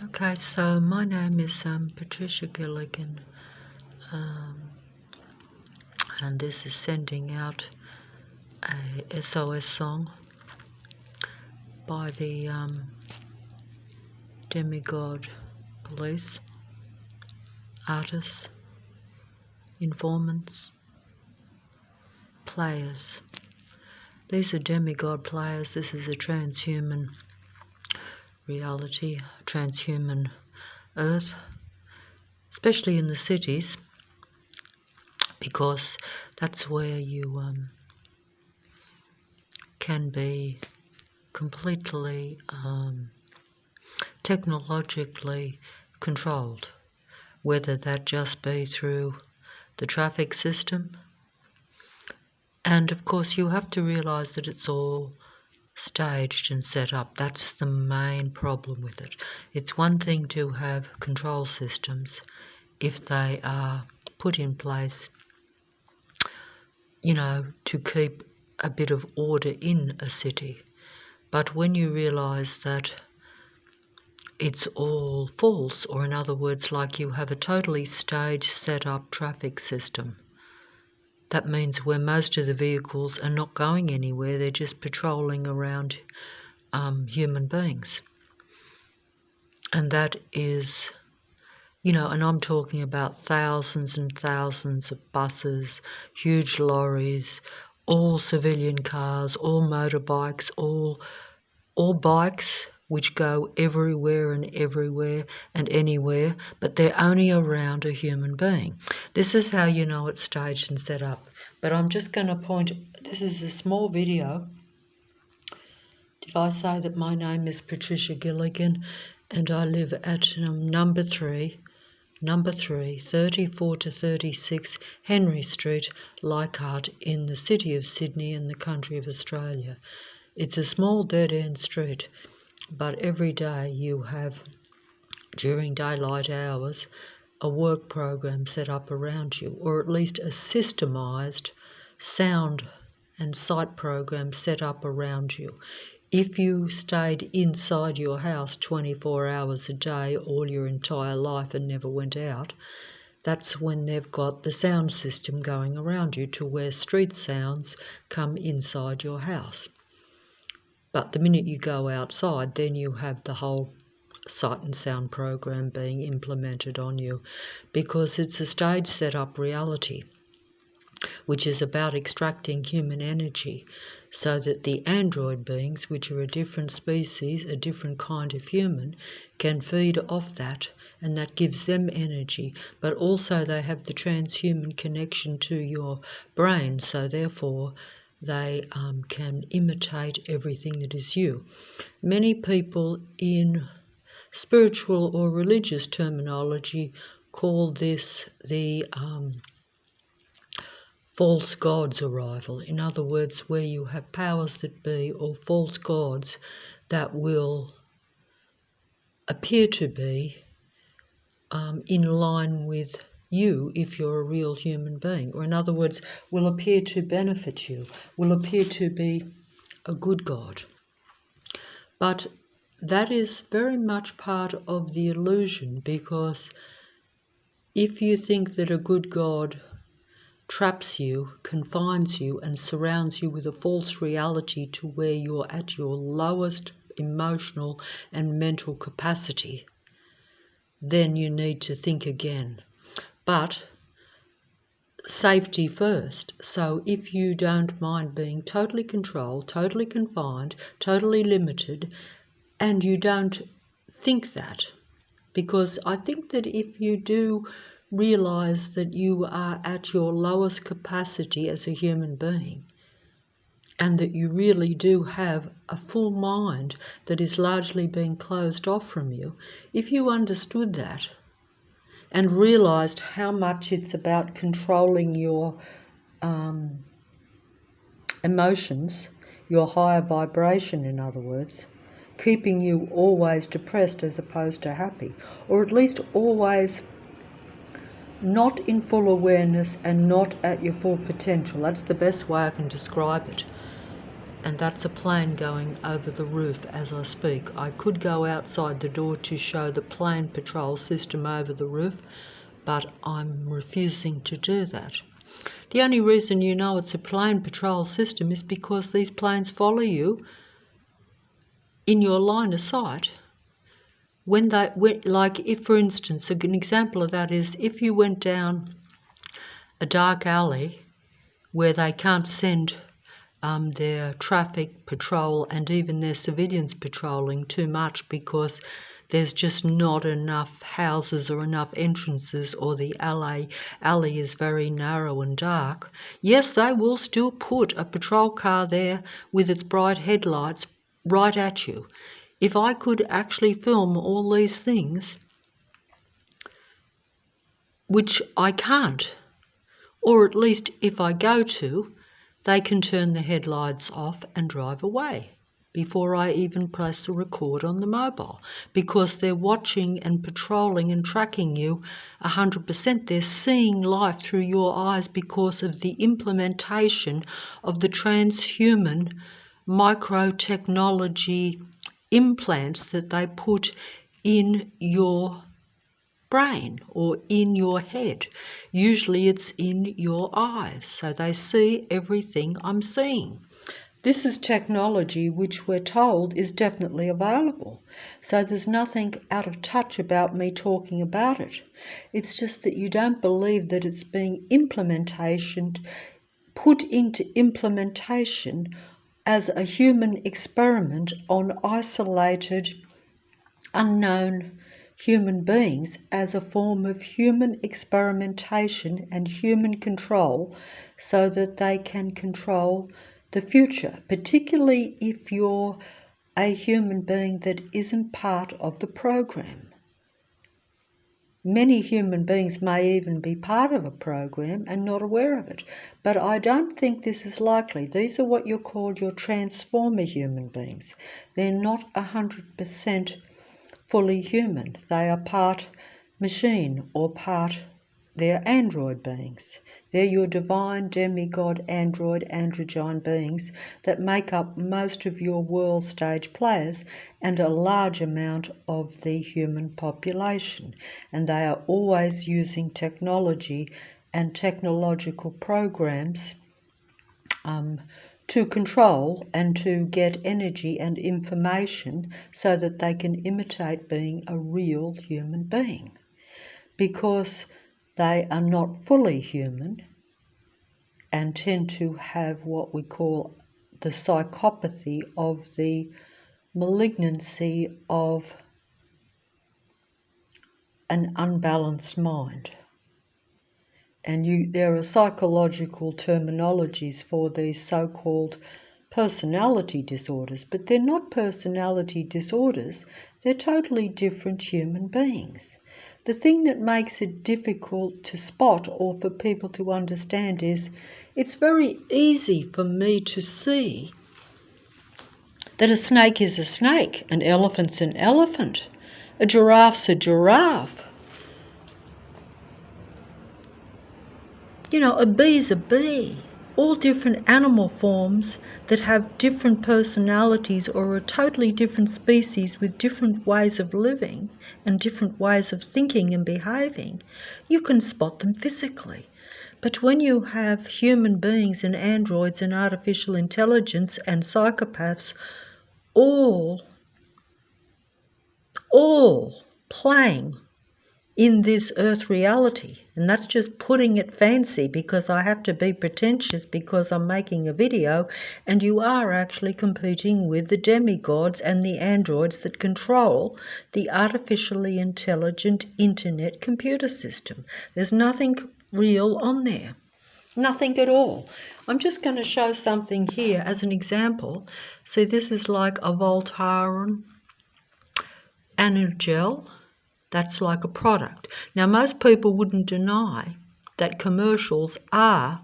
Okay, so my name is Patricia Gilligan, and this is sending out a SOS song by the demigod police, artists, informants, players. These are demigod players. This is a transhuman reality, transhuman earth, especially in the cities, because that's where you can be completely technologically controlled, whether that just be through the traffic system. And of course you have to realise that it's all staged and set up. That's the main problem with it. It's one thing to have control systems if they are put in place, to keep a bit of order in a city. But when you realise that it's all false, or in other words, like you have a totally staged, set up traffic system, that means where most of the vehicles are not going anywhere, they're just patrolling around human beings. And that is, and I'm talking about thousands and thousands of buses, huge lorries, all civilian cars, all motorbikes, all bikes which go everywhere and anywhere, but they're only around a human being. This is how you know it's staged and set up. But I'm just going to point, this is a small video. Did I say that my name is Patricia Gilligan and I live at number 3, 34 to 36 Henry Street, Leichhardt, in the city of Sydney in the country of Australia. It's a small dead-end street, but every day you have, during daylight hours, a work program set up around you, or at least a systemised sound and sight program set up around you. If you stayed inside your house 24 hours a day all your entire life and never went out, that's when they've got the sound system going around you to where street sounds come inside your house. But the minute you go outside, then you have the whole sight and sound program being implemented on you, because it's a stage set up reality which is about extracting human energy so that the android beings, which are a different species, a different kind of human, can feed off that, and that gives them energy. But also they have the transhuman connection to your brain, so therefore they can imitate everything that is you. Many people in spiritual or religious terminology call this the false god's arrival. In other words, where you have powers that be or false gods that will appear to be in line with you if you're a real human being, or in other words, will appear to benefit you, will appear to be a good God. But that is very much part of the illusion, because if you think that a good God traps you, confines you, and surrounds you with a false reality to where you're at your lowest emotional and mental capacity, then you need to think again. But safety first. So if you don't mind being totally controlled, totally confined, totally limited, and you don't think that, because I think that if you do realise that you are at your lowest capacity as a human being, and that you really do have a full mind that is largely being closed off from you, if you understood that and realised how much it's about controlling your emotions, your higher vibration, in other words, keeping you always depressed as opposed to happy, or at least always not in full awareness and not at your full potential. That's the best way I can describe it. and that's a plane going over the roof as I speak. I could go outside the door to show the plane patrol system over the roof, but I'm refusing to do that. The only reason you know it's a plane patrol system is because these planes follow you in your line of sight. Like if, for instance, an example of that is if you went down a dark alley where they can't send their traffic patrol and even their civilians patrolling too much because there's just not enough houses or enough entrances, or the alley is very narrow and dark. Yes, they will still put a patrol car there with its bright headlights right at you. If I could actually film all these things, which I can't, or at least if I go to, they can turn the headlights off and drive away before I even press the record on the mobile, because they're watching and patrolling and tracking you 100%. They're seeing life through your eyes because of the implementation of the transhuman microtechnology implants that they put in your brain or in your head. Usually it's in your eyes, so they see everything I'm seeing. This is technology which we're told is definitely available. So there's nothing out of touch about me talking about it. It's just that you don't believe that it's being put into implementation as a human experiment on isolated, unknown human beings, as a form of human experimentation and human control, so that they can control the future, particularly if you're a human being that isn't part of the program. Many human beings may even be part of a program and not aware of it, but I don't think this is likely. These are what you're called your transformer human beings. They're not 100% fully human. They are part machine or they're android beings. They're your divine demigod androgyne beings that make up most of your world stage players and a large amount of the human population. And they are always using technology and technological programs to control and to get energy and information so that they can imitate being a real human being. Because they are not fully human and tend to have what we call the psychopathy of the malignancy of an unbalanced mind. And there are psychological terminologies for these so-called personality disorders, but they're not personality disorders, they're totally different human beings. The thing that makes it difficult to spot or for people to understand is it's very easy for me to see that a snake is a snake, an elephant's an elephant, a giraffe's a giraffe. A bee's a bee. All different animal forms that have different personalities or are totally different species with different ways of living and different ways of thinking and behaving, you can spot them physically. But when you have human beings and androids and artificial intelligence and psychopaths all playing in this earth reality, and that's just putting it fancy because I have to be pretentious because I'm making a video, and you are actually competing with the demigods and the androids that control the artificially intelligent internet computer system. There's nothing real on there. Nothing at all. I'm just going to show something here as an example. See, this is like a Voltaren Energel. That's like a product. Now, most people wouldn't deny that commercials are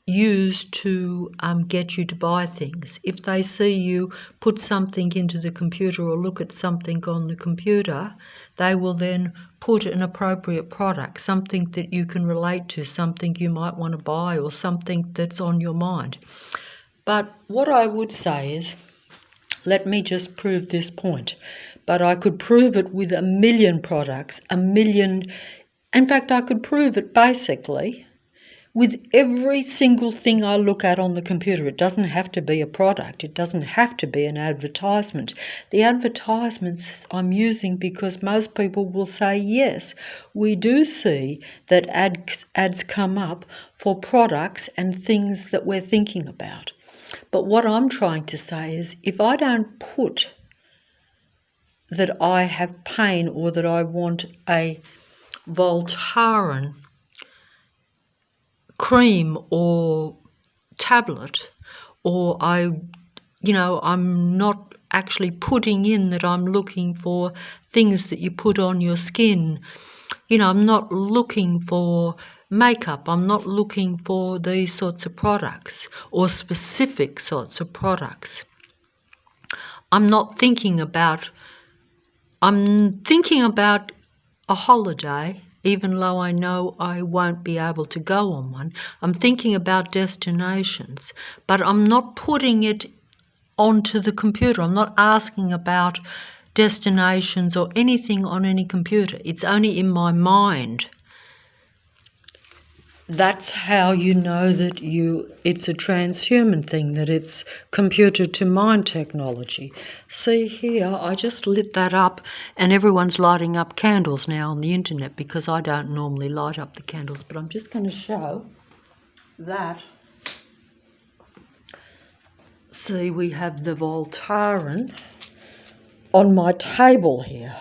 used to get you to buy things. If they see you put something into the computer or look at something on the computer, they will then put an appropriate product, something that you can relate to, something you might want to buy or something that's on your mind. But what I would say is, let me just prove this point. But I could prove it with 1,000,000 products, 1,000,000. In fact, I could prove it basically with every single thing I look at on the computer. It doesn't have to be a product. It doesn't have to be an advertisement. The advertisements I'm using because most people will say, yes, we do see that ads come up for products and things that we're thinking about. But what I'm trying to say is, if I don't put that I have pain or that I want a Voltaren cream or tablet, or I'm not actually putting in that I'm looking for things that you put on your skin. I'm not looking for makeup. I'm not looking for these sorts of products or specific sorts of products. I'm thinking about a holiday, even though I know I won't be able to go on one. I'm thinking about destinations, but I'm not putting it onto the computer. I'm not asking about destinations or anything on any computer. It's only in my mind. That's how you know that it's a transhuman thing, that it's computer to mind technology. See here, I just lit that up, and everyone's lighting up candles now on the internet because I don't normally light up the candles, but I'm just going to show that. See, we have the Voltaren on my table here.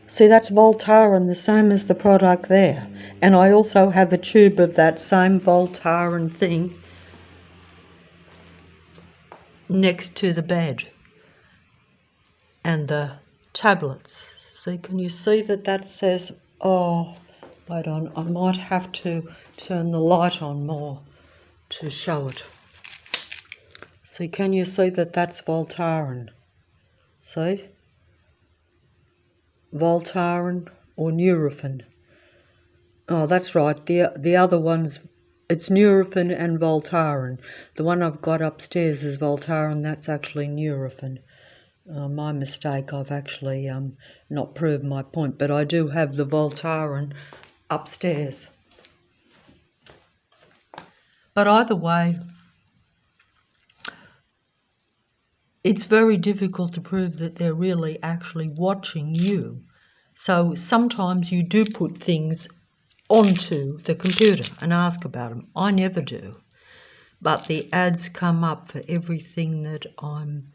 See, that's Voltaren, the same as the product there. And I also have a tube of that same Voltaren thing next to the bed. And the tablets. See, can you see that says, oh, wait on, I might have to turn the light on more to show it. See, can you see that's Voltaren? See? Voltaren or Nurofen. Oh, that's right. The other one's, it's Nurofen and Voltaren. The one I've got upstairs is Voltaren. That's actually Nurofen. My mistake. I've actually not proved my point, but I do have the Voltaren upstairs. But either way, it's very difficult to prove that they're really actually watching you. So sometimes you do put things onto the computer and ask about them. I never do. But the ads come up for everything that I'm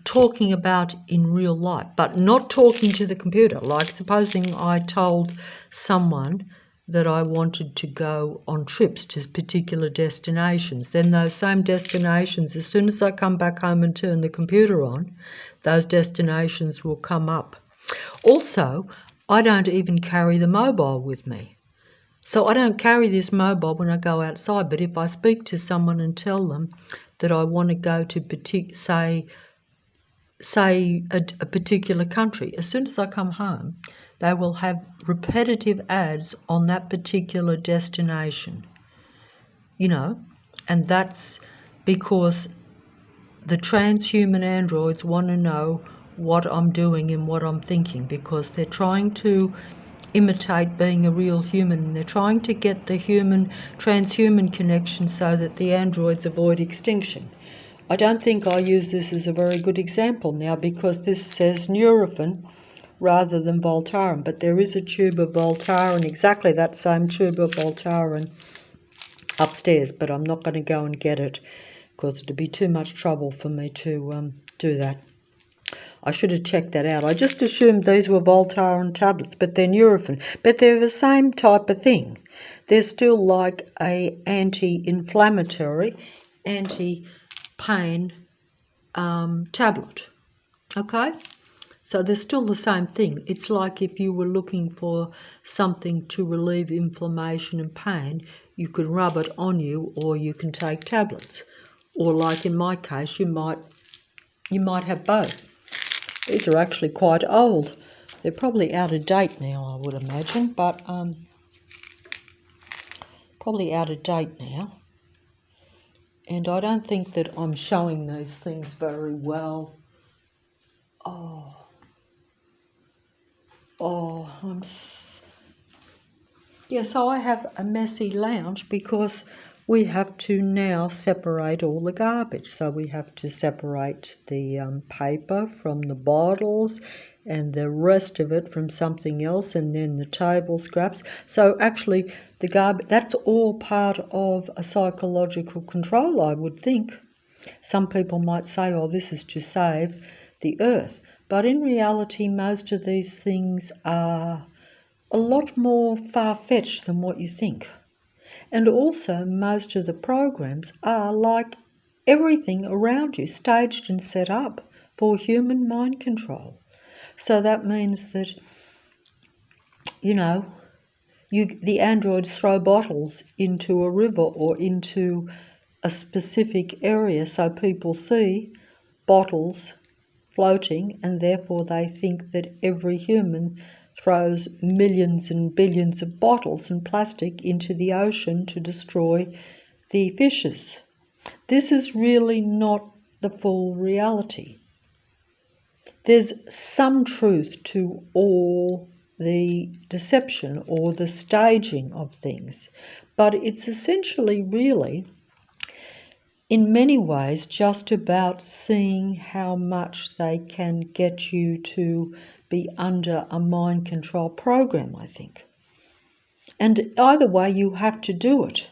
talking about in real life, but not talking to the computer. Like supposing I told someone that I wanted to go on trips to particular destinations, then those same destinations, as soon as I come back home and turn the computer on, those destinations will come up. Also, I don't even carry the mobile with me. So I don't carry this mobile when I go outside, but if I speak to someone and tell them that I want to go to say a particular country, as soon as I come home, they will have repetitive ads on that particular destination, and that's because the transhuman androids want to know what I'm doing and what I'm thinking, because they're trying to imitate being a real human, and they're trying to get the transhuman connection so that the androids avoid extinction. I don't think I use this as a very good example now because this says Nurofen rather than Voltaren, but there is a tube of Voltaren, exactly that same tube of Voltaren upstairs, but I'm not going to go and get it because it'd be too much trouble for me to do that. I should have checked that out. I just assumed these were Voltaren tablets, but they're Nurofen. But they're the same type of thing. They're still like a anti-inflammatory, anti-pain tablet. Okay? So they're still the same thing. It's like if you were looking for something to relieve inflammation and pain, you could rub it on you, or you can take tablets. Or like in my case, you might have both. These are actually quite old. They're probably out of date now, I would imagine, but probably out of date now. And I don't think that I'm showing these things very well. So I have a messy lounge because we have to now separate all the garbage. So we have to separate the paper from the bottles and the rest of it from something else, and then the table scraps. So actually the garbage, that's all part of a psychological control, I would think. Some people might say, oh, this is to save the earth. But in reality, most of these things are a lot more far-fetched than what you think. And also, most of the programs are like everything around you, staged and set up for human mind control. So that means that, the androids throw bottles into a river or into a specific area so people see bottles floating, and therefore they think that every human throws millions and billions of bottles and plastic into the ocean to destroy the fishes. This is really not the full reality. There's some truth to all the deception or the staging of things, but it's essentially really, in many ways, just about seeing how much they can get you to be under a mind control program, I think. And either way, you have to do it.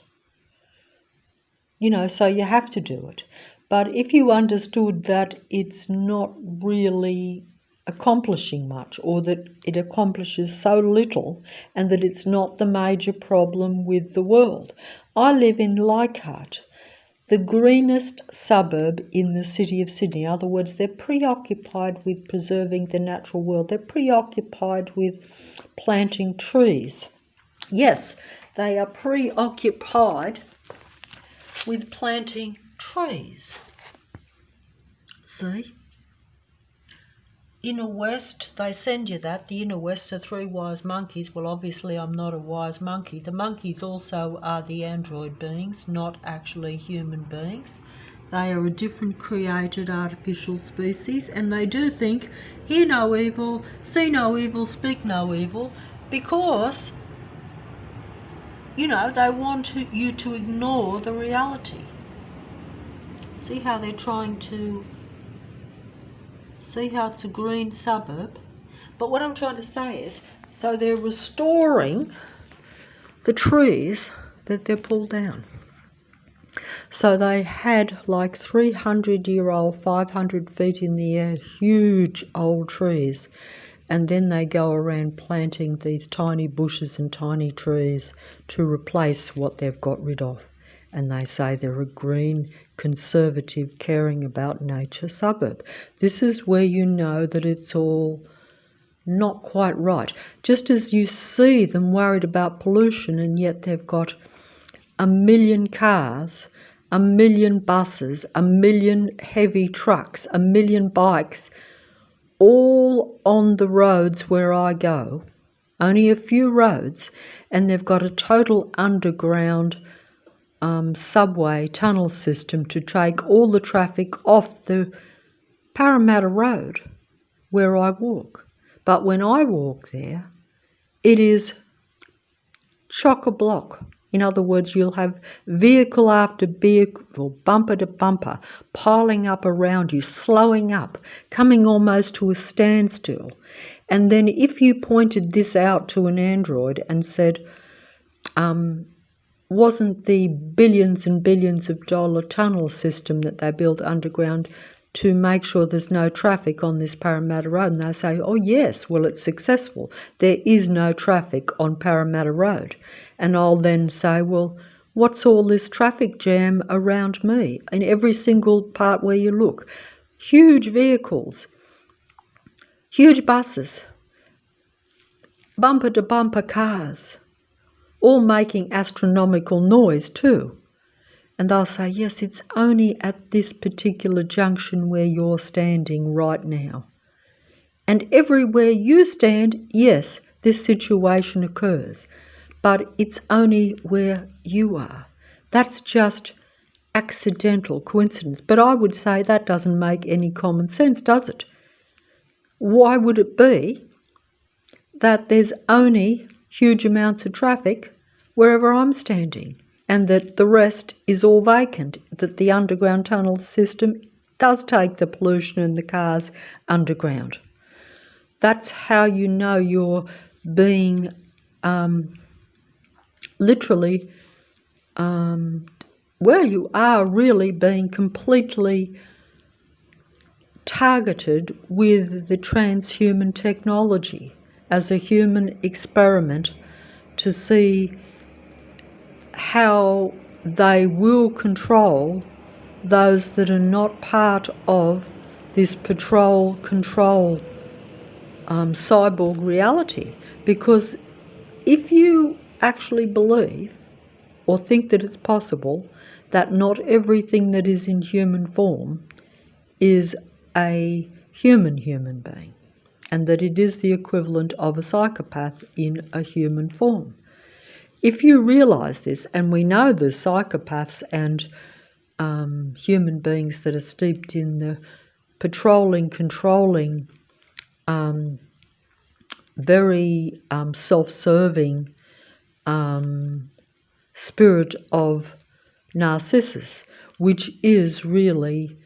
So you have to do it. But if you understood that it's not really accomplishing much, or that it accomplishes so little, and that it's not the major problem with the world. I live in Leichhardt, the greenest suburb in the city of Sydney. In other words, they're preoccupied with preserving the natural world. They're preoccupied with planting trees. Yes, they are preoccupied with planting trees. See? Inner West, they send you that. The Inner West are 3 wise monkeys. Well, obviously I'm not a wise monkey. The monkeys also are the android beings, not actually human beings. They are a different created artificial species, and they do think, hear no evil, see no evil, speak no evil, because, they want you to ignore the reality. See how they're trying to... See how it's a green suburb? But what I'm trying to say is, so they're restoring the trees that they're pulled down. So they had like 300-year-old, 500 feet in the air, huge old trees. And then they go around planting these tiny bushes and tiny trees to replace what they've got rid of. And they say they're a green, conservative, caring about nature suburb. This is where you know that it's all not quite right. Just as you see them worried about pollution, and yet they've got 1 million cars, 1 million buses, 1 million heavy trucks, 1 million bikes, all on the roads where I go, only a few roads, and they've got a total underground subway tunnel system to take all the traffic off the Parramatta Road where I walk. But when I walk there, it is chock-a-block. In other words, you'll have vehicle after vehicle, bumper to bumper, piling up around you, slowing up, coming almost to a standstill. And then if you pointed this out to an android and said, wasn't the billions and billions of dollar tunnel system that they built underground to make sure there's no traffic on this Parramatta Road? And they say, oh yes, well, it's successful. There is no traffic on Parramatta Road. And I'll then say, well, what's all this traffic jam around me? In every single part where you look, huge vehicles, huge buses, bumper to bumper cars, all making astronomical noise too. And they'll say, yes, it's only at this particular junction where you're standing right now. And everywhere you stand, yes, this situation occurs. But it's only where you are. That's just accidental coincidence. But I would say that doesn't make any common sense, does it? Why would it be that there's only huge amounts of traffic wherever I'm standing and that the rest is all vacant, that the underground tunnel system does take the pollution and the cars underground? That's how you know you're being literally, you are really being completely targeted with the transhuman technology as a human experiment to see how they will control those that are not part of this patrol control cyborg reality. Because if you actually believe or think that it's possible that not everything that is in human form is a human being, and that it is the equivalent of a psychopath in a human form. If you realise this, and we know there's psychopaths and human beings that are steeped in the patrolling, controlling, very self-serving spirit of Narcissus, which is really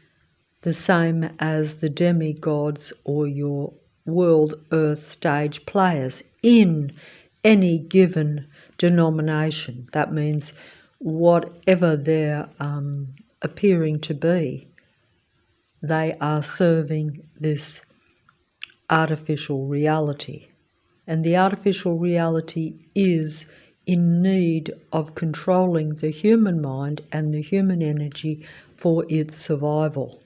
the same as the demigods or your world earth stage players in any given denomination. That means whatever they're appearing to be, they are serving this artificial reality. And the artificial reality is in need of controlling the human mind and the human energy for its survival.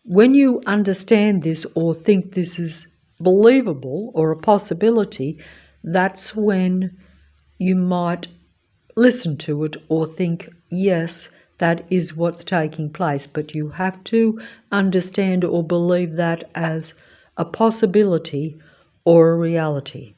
When you understand this or think this is believable or a possibility, that's when you might listen to it or think, yes, that is what's taking place. But you have to understand or believe that as a possibility or a reality.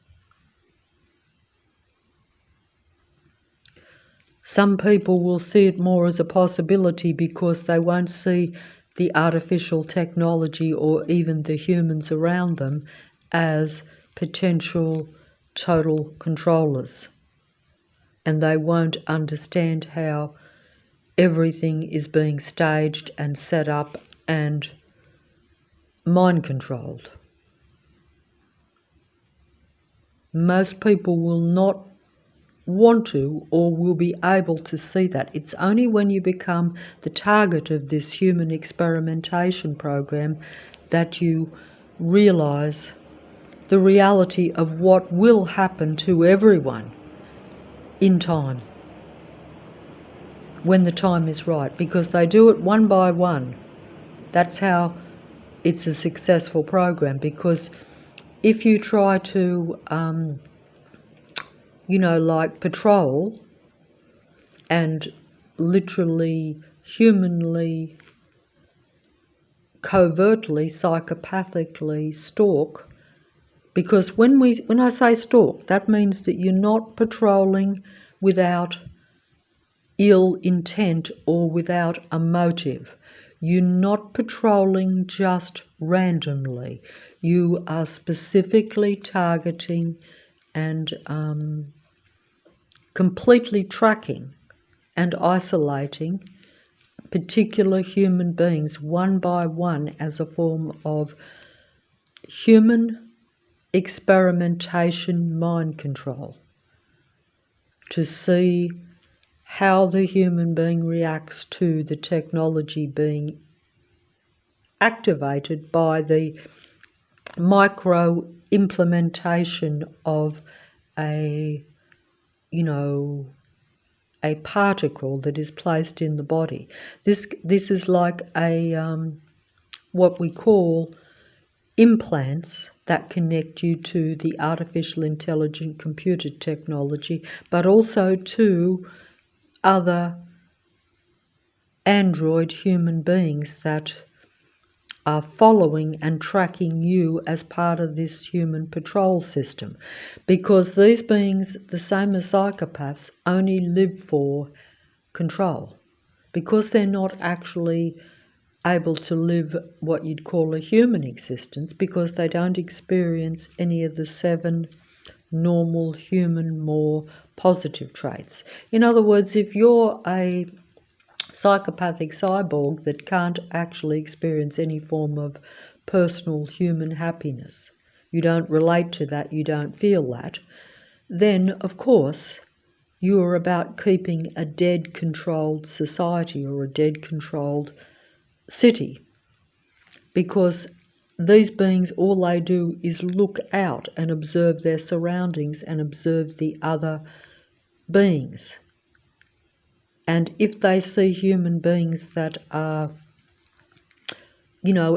Some people will see it more as a possibility because they won't see the artificial technology or even the humans around them as potential total controllers. And they won't understand how everything is being staged and set up and mind controlled. Most people will not want to or will be able to see that. It's only when you become the target of this human experimentation program that you realise the reality of what will happen to everyone in time, when the time is right, because they do it one by one. That's how it's a successful program, because if you try to like patrol and literally, humanly, covertly, psychopathically stalk, because when I say stalk, that means that you're not patrolling without ill intent or without a motive. You're not patrolling just randomly. You are specifically targeting and completely tracking and isolating particular human beings one by one as a form of human experimentation mind control, to see how the human being reacts to the technology being activated by the micro implementation of a particle that is placed in the body. This is like what we call implants that connect you to the artificial intelligent computer technology, but also to other android human beings that are following and tracking you as part of this human patrol system. Because these beings, the same as psychopaths, only live for control. because they're not actually able to live what you'd call a human existence, because they don't experience any of the 7 normal human, more positive traits. In other words, if you're a psychopathic cyborg that can't actually experience any form of personal human happiness, you don't relate to that, you don't feel that, then of course you are about keeping a dead controlled society or a dead controlled city, because these beings, all they do is look out and observe their surroundings and observe the other beings. And if they see human beings that are,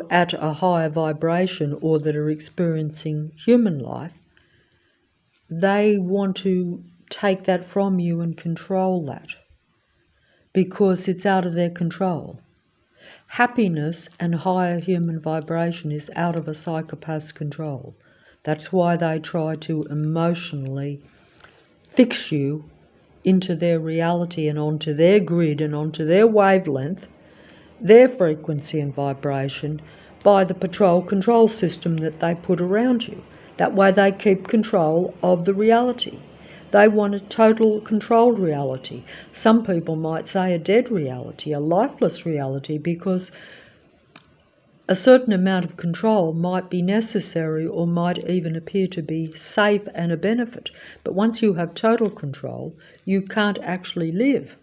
at a higher vibration or that are experiencing human life, they want to take that from you and control that, because it's out of their control. Happiness and higher human vibration is out of a psychopath's control. That's why they try to emotionally fix you into their reality and onto their grid and onto their wavelength, their frequency and vibration, by the patrol control system that they put around you. That way they keep control of the reality. They want a total controlled reality. Some people might say a dead reality, a lifeless reality, because a certain amount of control might be necessary or might even appear to be safe and a benefit. But once you have total control, you can't actually live.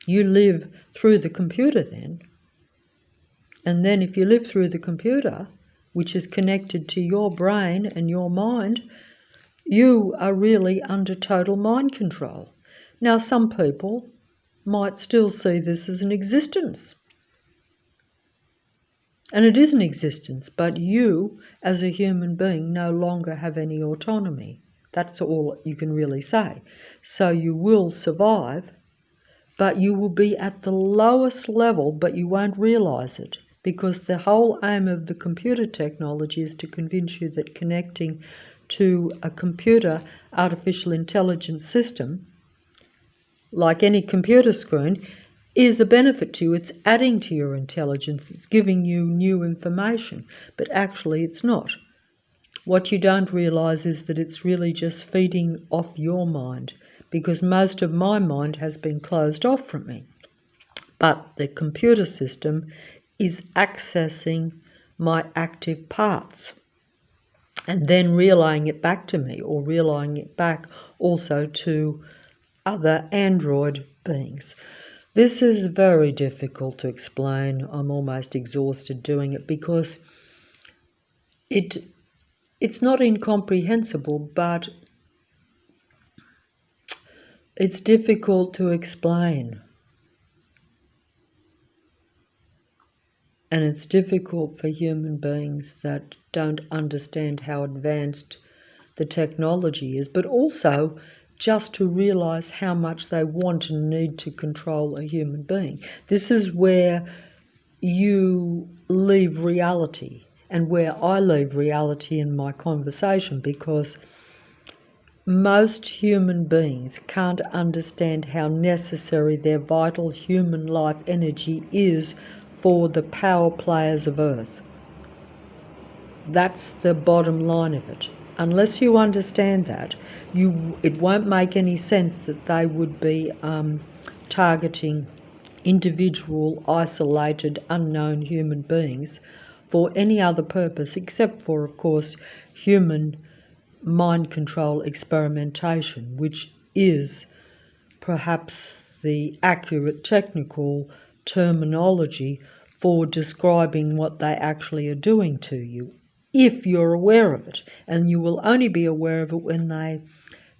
You live through the computer then. And then if you live through the computer, which is connected to your brain and your mind, you are really under total mind control. Now, some people might still see this as an existence. And it is an existence, but you, as a human being, no longer have any autonomy. That's all you can really say. So you will survive, but you will be at the lowest level, but you won't realise it, because the whole aim of the computer technology is to convince you that connecting to a computer artificial intelligence system, like any computer screen, is a benefit to you. It's adding to your intelligence, it's giving you new information, but actually it's not. What you don't realise is that it's really just feeding off your mind, because most of my mind has been closed off from me. But the computer system is accessing my active parts and then relaying it back to me, or relaying it back also to other android beings. This is very difficult to explain. I'm almost exhausted doing it, because it's not incomprehensible, but it's difficult to explain. And it's difficult for human beings that don't understand how advanced the technology is, but also just to realise how much they want and need to control a human being. This is where you leave reality, and where I leave reality in my conversation, because most human beings can't understand how necessary their vital human life energy is for the power players of Earth. That's the bottom line of it. Unless you understand that, it won't make any sense that they would be targeting individual, isolated, unknown human beings for any other purpose except for, of course, human mind control experimentation, which is perhaps the accurate technical terminology for describing what they actually are doing to you, if you're aware of it. And you will only be aware of it when they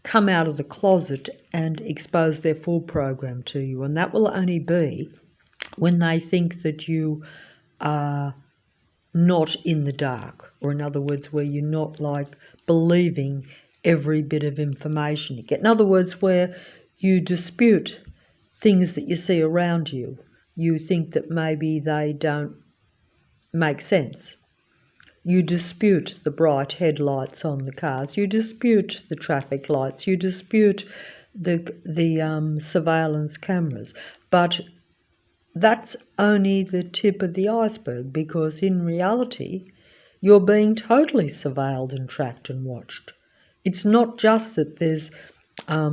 come out of the closet and expose their full program to you. And that will only be when they think that you are not in the dark, or in other words, where you're not like believing every bit of information you get. In other words, where you dispute things that you see around you. You think that maybe they don't make sense. You dispute the bright headlights on the cars. You dispute the traffic lights. You dispute the surveillance cameras. But that's only the tip of the iceberg, because in reality, you're being totally surveilled and tracked and watched. It's not just that there's, a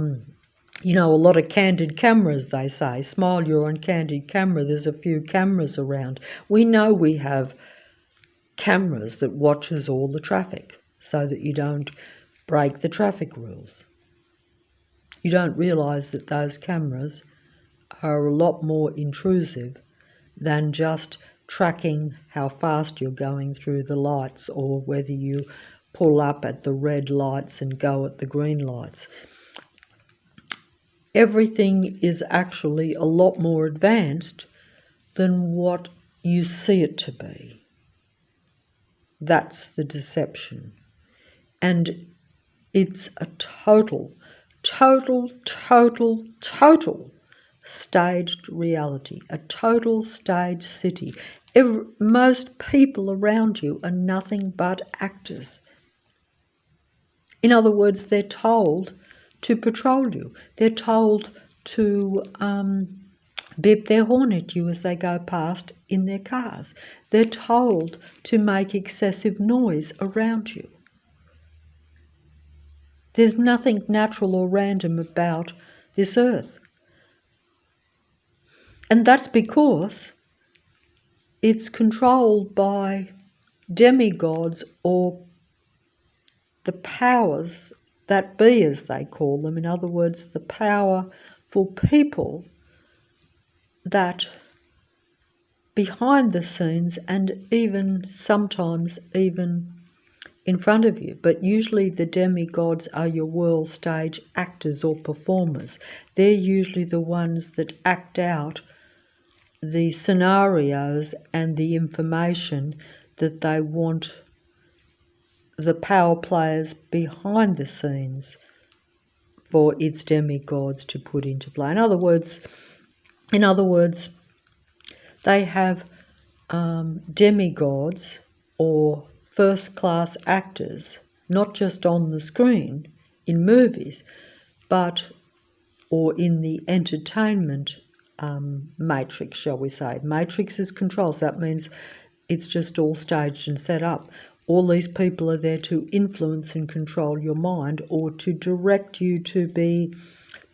lot of candid cameras, they say. Smile, you're on candid camera. There's a few cameras around. We know we have cameras that watches all the traffic so that you don't break the traffic rules. You don't realise that those cameras are a lot more intrusive than just tracking how fast you're going through the lights, or whether you pull up at the red lights and go at the green lights. Everything is actually a lot more advanced than what you see it to be. That's the deception. And it's a total staged reality, a total staged city. Most people around you are nothing but actors. In other words, they're told to patrol you. They're told to beep their horn at you as they go past in their cars. They're told to make excessive noise around you. There's nothing natural or random about this earth. And that's because it's controlled by demigods, or the powers that be, as they call them. In other words, the powerful people that behind the scenes, and even sometimes even in front of you. But usually the demigods are your world stage actors or performers. They're usually the ones that act out the scenarios and the information that they want the power players behind the scenes for its demigods to put into play. In other words, they have demigods or first-class actors, not just on the screen in movies, or in the entertainment matrix, shall we say. Matrix is control, so that means it's just all staged and set up. All these people are there to influence and control your mind, or to direct you to be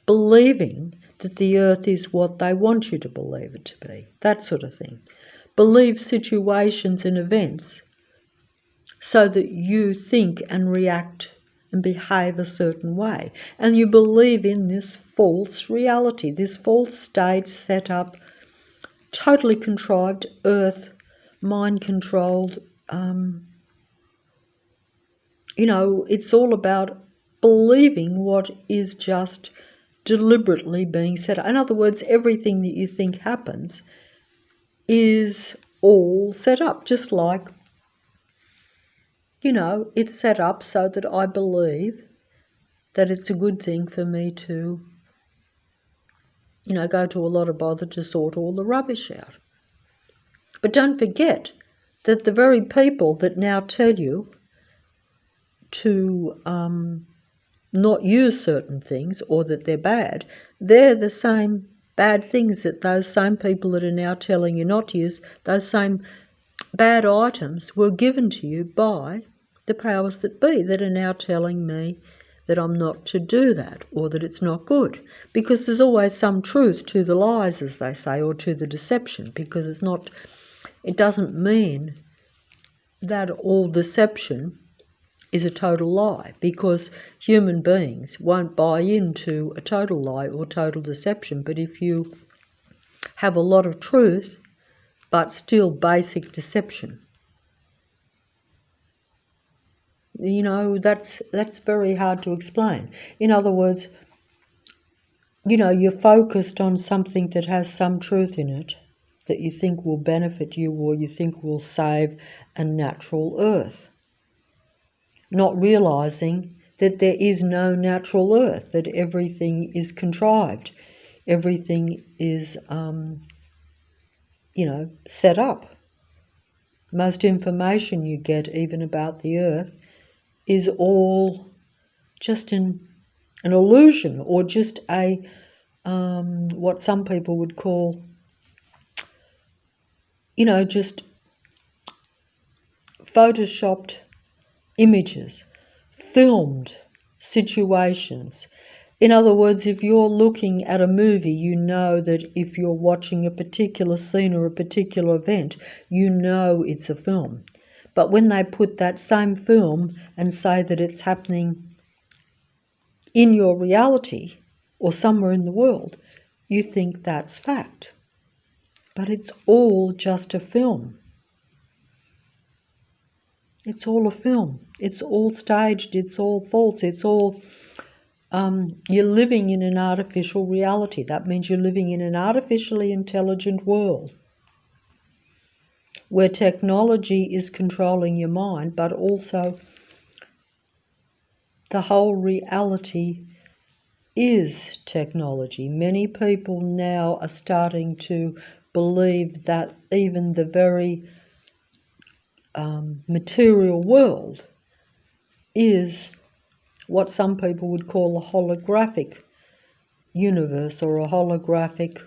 believing that the earth is what they want you to believe it to be, that sort of thing. Believe situations and events so that you think and react and behave a certain way. And you believe in this false reality, this false stage set up, totally contrived earth, mind-controlled. It's all about believing what is just deliberately being set up. In other words, everything that you think happens is all set up, just like, it's set up so that I believe that it's a good thing for me to, go to a lot of bother to sort all the rubbish out. But don't forget that the very people that now tell you to not use certain things, or that they're bad, they're the same bad things that those same people that are now telling you not to use. Those same bad items were given to you by the powers that be, that are now telling me that I'm not to do that, or that it's not good. Because there's always some truth to the lies, as they say, or to the deception, because it doesn't mean that all deception is a total lie, because human beings won't buy into a total lie or total deception. But if you have a lot of truth but still basic deception, that's very hard to explain. In other words, you're focused on something that has some truth in it that you think will benefit you, or you think will save a natural earth, not realising that there is no natural earth, that everything is contrived, everything is, set up. Most information you get, even about the earth, is all just an an illusion, or just a what some people would call, just photoshopped images, filmed situations. In other words, if you're looking at a movie, you know that if you're watching a particular scene or a particular event, you know it's a film. But when they put that same film and say that it's happening in your reality or somewhere in the world, you think that's fact. But it's all just a film. It's all a film. It's all staged. It's all false. It's all, you're living in an artificial reality. That means you're living in an artificially intelligent world where technology is controlling your mind, but also the whole reality is technology. Many people now are starting to believe that even the very material world is what some people would call a holographic universe or a holographic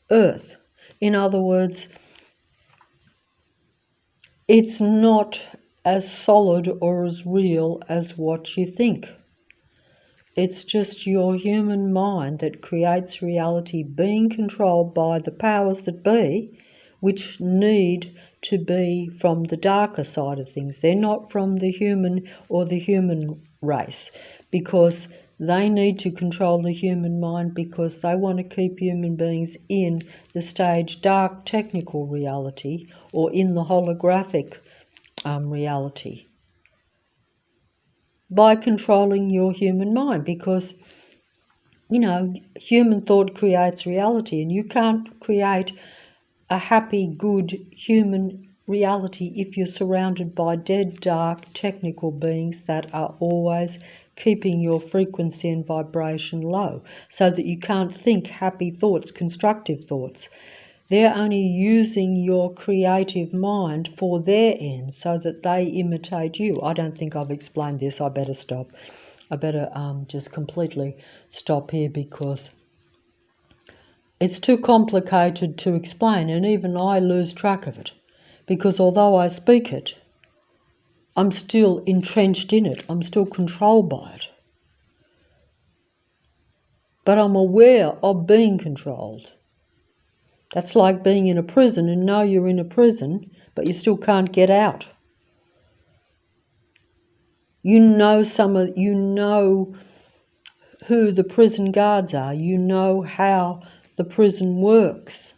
earth. In other words, it's not as solid or as real as what you think. It's just your human mind that creates reality, being controlled by the powers that be, which need to be from the darker side of things. They're not from the human or the human race, because they need to control the human mind because they want to keep human beings in the stage dark technical reality or in the holographic reality by controlling your human mind, because human thought creates reality, and you can't create a happy, good human reality if you're surrounded by dead, dark, technical beings that are always keeping your frequency and vibration low so that you can't think happy thoughts, constructive thoughts. They're only using your creative mind for their ends so that they imitate you. I don't think I've explained this. I better stop. I better just completely stop here because it's too complicated to explain, and even I lose track of it, because although I speak it, I'm still entrenched in it. I'm still controlled by it. But I'm aware of being controlled. That's like being in a prison and know you're in a prison, but you still can't get out. You know who the prison guards are. You know how the prison works.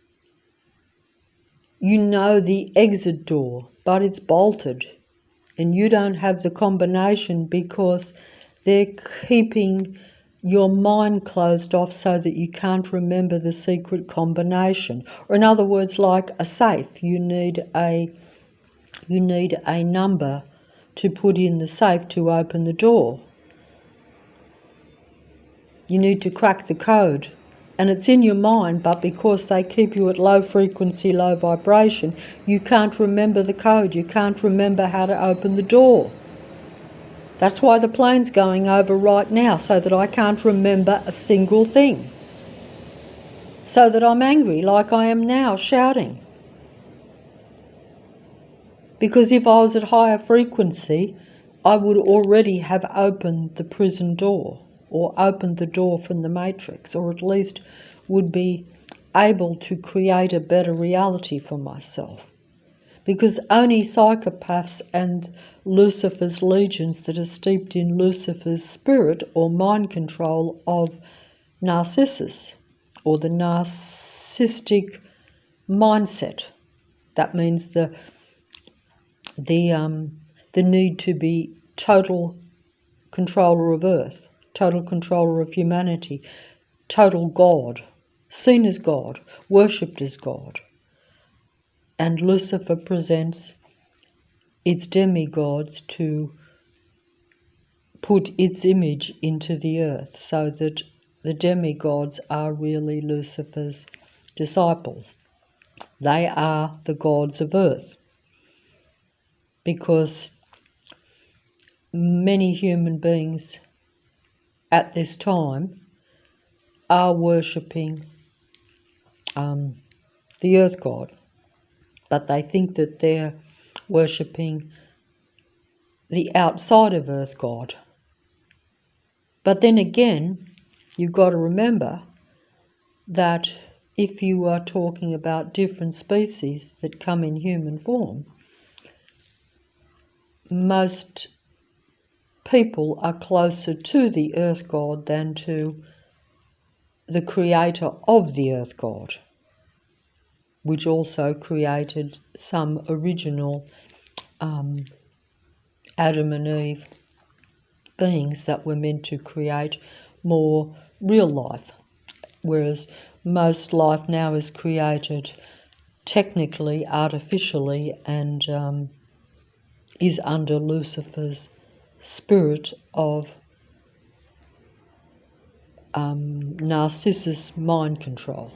You know the exit door, but it's bolted. And you don't have the combination because they're keeping your mind closed off so that you can't remember the secret combination. Or in other words, like a safe, you need a number to put in the safe to open the door. You need to crack the code, and it's in your mind, but because they keep you at low frequency, low vibration, you can't remember the code. You can't remember how to open the door. That's why the plane's going over right now, so that I can't remember a single thing. So that I'm angry like I am now, shouting. Because if I was at higher frequency, I would already have opened the prison door, or opened the door from the matrix, or at least would be able to create a better reality for myself. Because only psychopaths and Lucifer's legions that are steeped in Lucifer's spirit or mind control of Narcissus, or the narcissistic mindset. That means the need to be total controller of earth, total controller of humanity, total God, seen as God, worshipped as God. And Lucifer presents its demigods to put its image into the earth, so that the demigods are really Lucifer's disciples. They are the gods of earth, because many human beings at this time are worshipping the earth god, but they think that they're worshipping the outside of earth god. But then again, you've got to remember that if you are talking about different species that come in human form, most people are closer to the earth god than to the creator of the earth god, which also created some original Adam and Eve beings that were meant to create more real life, whereas most life now is created technically, artificially, and is under Lucifer's spirit of Narcissus mind control.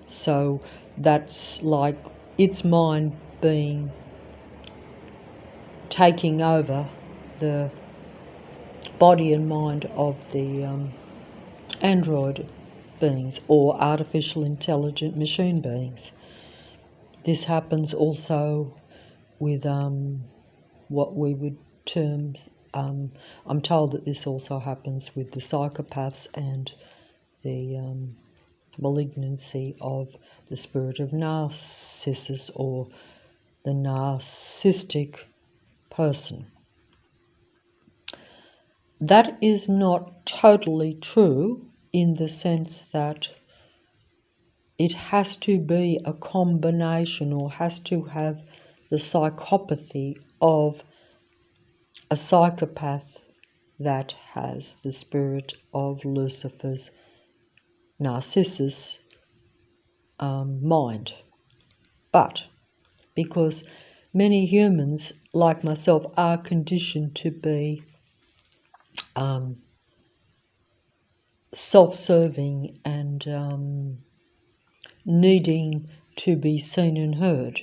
So that's like its mind being taking over the body and mind of the android beings or artificial intelligent machine beings. This happens also with what we would term, I'm told that this also happens with the psychopaths and the malignancy of the spirit of Narcissus or the narcissistic person. That is not totally true in the sense that it has to be a combination or has to have the psychopathy of a psychopath that has the spirit of Lucifer's Narcissus mind. But because many humans, like myself, are conditioned to be self-serving and needing to be seen and heard,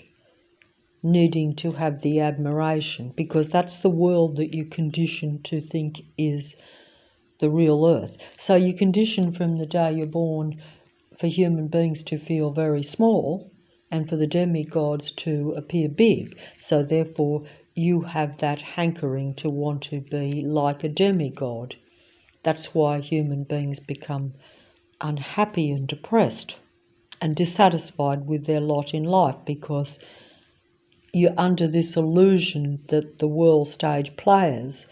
needing to have the admiration, because that's the world that you condition to think is the real earth. So you condition from the day you're born for human beings to feel very small and for the demigods to appear big. So therefore you have that hankering to want to be like a demigod. That's why human beings become unhappy and depressed and dissatisfied with their lot in life, because you're under this illusion that the world stage players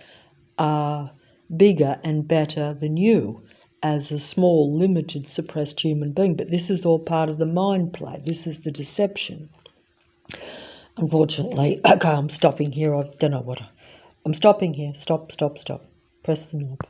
are bigger and better than you as a small, limited, suppressed human being. But this is all part of the mind play. This is the deception. Unfortunately, okay, I'm stopping here. I don't know what. I'm stopping here. Stop. Press the knob.